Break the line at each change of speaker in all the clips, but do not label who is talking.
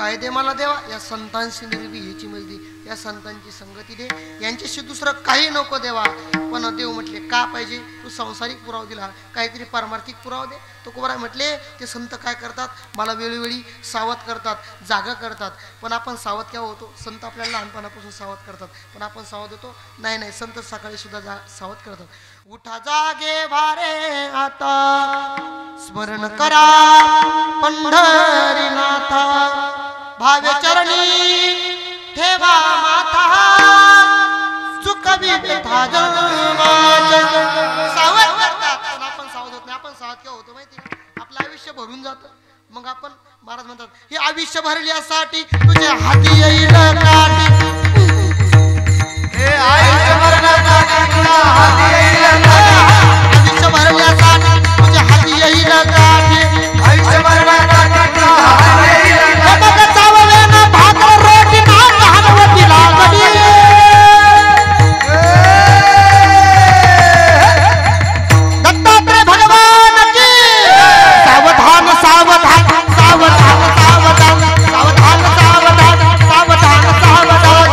काय दे मला देवा, या संतांशी निर्वी ह्याची मजदी, या संतांची संगती दे, यांच्याशी दुसरं काही नको देवा. पण देव म्हटले का पाहिजे, तू संसारिक पुरावा दिला, काहीतरी पारमार्थिक पुरावा दे. तुकोबाराय म्हटले ते संत काय करतात, मला वेळोवेळी सावध करतात, जागा करतात. पण आपण सावध केव्हा होतो, संत आपल्याला लहानपणापासून सावध करतात, पण आपण सावध होतो नाही. नाही, संत सकाळी सुद्धा सावध करतात. उठा जागे भारे आता, स्मरण करा पंढरीनाथा, भावे चरणी ठेवा माथा, चुकवी व्यथा जन्माच्या. सावध करतात पण आपण सावध होत नाही. आपण सावध केव्हा होतो माहिती, आपलं आयुष्य भरून जातं. मग आपण, महाराज म्हणतात, हे आयुष्य भरल्यासाठी तुझ्या हाती येईल काठी, हे आयुष्य भरण्यासाठी तुझ्या हाती येईल काठी, आयुष्य भरण्यासाठी तुझ्या हाती येईल काठी, आयुष्य भरण्यासाठी तुझ्या हाती येईल काठी. बघ चावले ना भाकर रोटी ना हलवती लागली, दत्तात्रय भगवान की सावधान सावधान सावधान सावधान सावधान सावधान सावधान सावधान.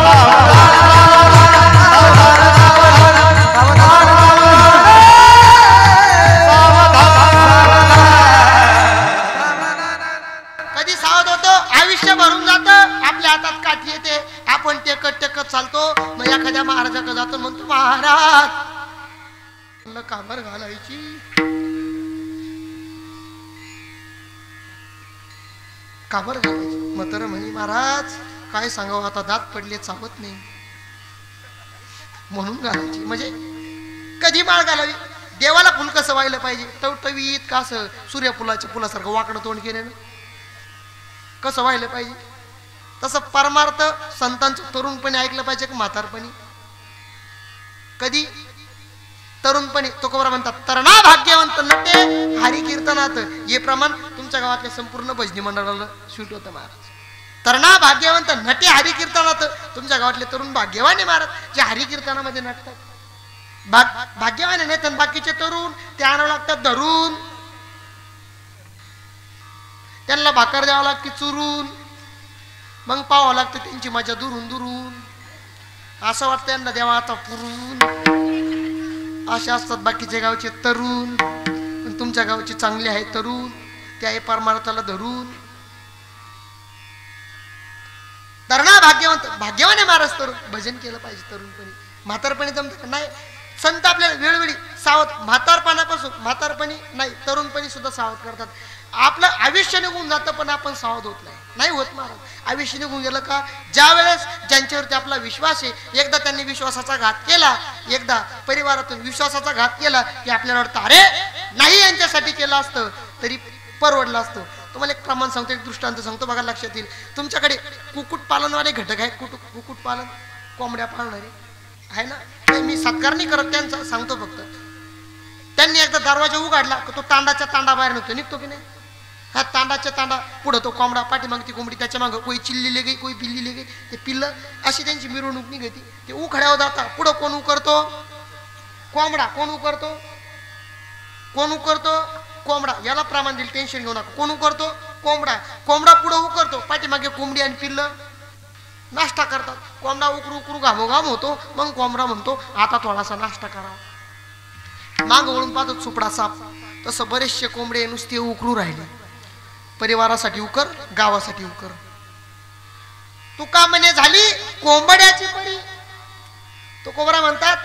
कधी सावध होतो, आयुष्य भरून जातं, आपल्या हातात काठी येते, आपण टेकत टेकत चालतो. मग एखाद्या महाराजाकडे जातो, म्हणतो महाराज काबर घालायची, काबर घालायची. म्हातारं म्हणे महाराज काय सांगावं, आता दात पडले चावत नाही म्हणून घालायची. म्हणजे कधी माळ घालावी, देवाला फुल कसं व्हायला पाहिजे, टवटवीत का असं सूर्यफुलाच्या फुलासारखं वाकडं तोंड केलेलं कसं व्हायला पाहिजे, तसं परमार्थ संतांचं तरुणपणी ऐकलं पाहिजे की म्हातारपणी. कधी तरुणपणी तुकोबाराय म्हणतात, तरणा भाग्यवंत नटे हरी कीर्तनात. हे प्रमाण तुमच्या गावातल्या संपूर्ण भजनी मंडळाला शूट होतं महाराज. तरणा भाग्यवंत नटे हरी कीर्तनात. तुमच्या गावातले तरुण भाग्यवान आहे महाराज, जे हरी कीर्तनामध्ये नटतात. भाग्यवान नाही तर बाकीचे तरुण ते आणावं लागतात धरून, त्यांना भाकर द्यावं लागते चुरून, मग पाहावं लागतं त्यांची मजा दुरून दुरून. असं वाटतं यांना द्यावा आता पुरून. असे असतात बाकीच्या गावचे तरुण, पण तुमच्या गावचे चांगले आहे तरुण, त्या परमार्थाला धरून. तरणा भाग्यवंत, भाग्यवान आहे महाराज तरुण, भजन केलं पाहिजे तरुणपणी. म्हातारपणी जमतं नाही. संत आपल्याला वेळोवेळी सावध, म्हातारपणी नाही तरुणपणी सुद्धा सावध करतात. आपलं आयुष्य निघून जातं पण आपण सावध होत नाही होत महाराज. आयुष्य निघून गेलं का, ज्या वेळेस ज्यांच्यावरती आपला विश्वास आहे, एकदा त्यांनी विश्वासाचा घात केला, एकदा परिवारातून विश्वासाचा घात केला की आपल्याला वाटतं अरे नाही यांच्यासाठी केलं असतं तरी परवडलं असतं. तुम्हाला एक प्रमाण सांगतो, एक दृष्टांत सांगतो, बघा लक्षात येईल. तुमच्याकडे कुक्कुट पालनवाले घटक आहेत, कुक्कुट पालन, कोंबड्या पाळणारे आहे ना. ते मी सत्कार नाही करत त्यांचा, सांगतो फक्त. त्यांनी एकदा दरवाजा उघडला की तो तांडाच्या तांडा बाहेर निघतो की नाही. हा तांडाच्या तांडा पुढं तो कोंबडा, पाठीमाग ती कोंबडी, त्याच्या मागं कोई चिल्लीले गई कोई पिल्लीले गई, ते पिल्लं अशी त्यांची मिरवणूक निघती. ते उखड्यावर जाता, पुढं कोण उकरतो कोंबडा, कोण उकरतो कोंबडा. याला प्रमाण दिलं, टेन्शन घेऊ नका. कोण उकरतो कोंबडा पुढं उकरतो, पाठीमागे कोंबडी आणि पिल्लं नाश्ता करतात. कोंबडा उकरू घामोघाम होतो, मग कोंबडा म्हणतो आता थोडासा नाश्ता करावा. माग वळून पाहतो सुपडा साप. तसं बरेचसे कोंबडे नुसते उकरू राहिले. परिवारासाठी उकर, गावासाठी उकर. तुका म्हणे झाली कोंबड्याची परी. तो कोंबडा म्हणतात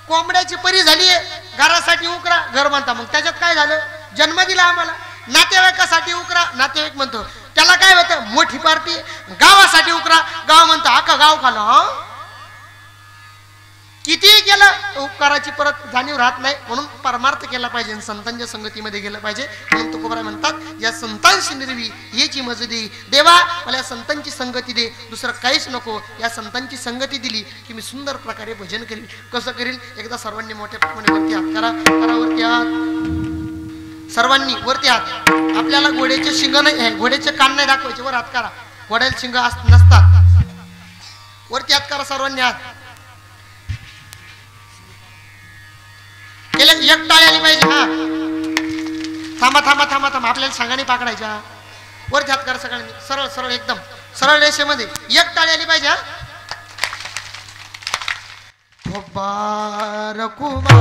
कोंबड्याची परी झाली, घरासाठी उकरा, घर बांधता. मग त्याच्यात काय झालं, जन्म दिला आम्हाला. नातेवाईकासाठी उकरा, नातेवाईक म्हणतो त्याला काय होतं मोठी पार्टी. गावासाठी उकरा, गाव म्हणतो अख्खा गाव खाला. किती केलं उपकाराची परत जाणीव राहत नाही. म्हणून परमार्थ केला पाहिजे, संतांच्या संगतीमध्ये गेलं पाहिजे. म्हणून तुकोबाराय म्हणतात या संतांशी निर्वी याची मजदी देवा, मला या संतांची संगती दे, दुसरं काहीच नको. या संतांची संगती दिली की मी सुंदर प्रकारे भजन करील. कसं करील, एकदा सर्वांनी मोठ्या प्रमाणे वरती हात करा, वरती हात, सर्वांनी वरती हात. आपल्याला घोड्याचे शिंग नाही, घोड्याचे कान नाही दाखवायचे, वर हात करा. घोड्याला शिंग नसतात. वरती हात करा सर्वांनी हात. केलं एक टाळी आली पाहिजे. हा थांबा थांबा थांबा थांबा, आपल्याला सांगाने पाकडायच्या. वरती हात करा सगळ्यांनी, सरळ सरळ एकदम सरळ रेषेमध्ये एक टाळी आली पाहिजे हा. कुमार
विठोबा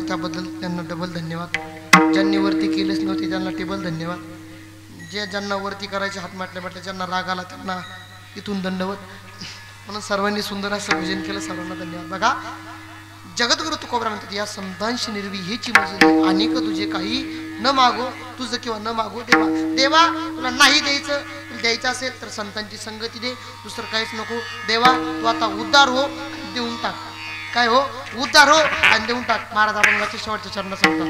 होते त्याबद्दल त्यांना डबल धन्यवाद. ज्यांनी वरती केलेच नव्हते त्यांना टेबल धन्यवाद. ज्यांना वरती करायचे हात म्हटले ज्यांना राग आला त्यांना इथून दंडवत. म्हणून सर्वांनी सुंदर असं भजन केलं, सर्वांना धन्यवाद. बघा जगद्गुरु तुकोबरा म्हणतात या संतांशी निर्वी हेची म्हणजे अनेक तुझे काही न मागो तुझं किंवा न मागो देवा. देवा तुला नाही द्यायचं, तुला द्यायचं असेल तर संतांची संगती दे, दुसरं काहीच नको. देवा तू आता उद्धार हो देऊन टाक. काय हो? उद्धार हो आणि देऊन टाक. महाराज अभंगाच्या शेवटच्या चरणात सांगतात.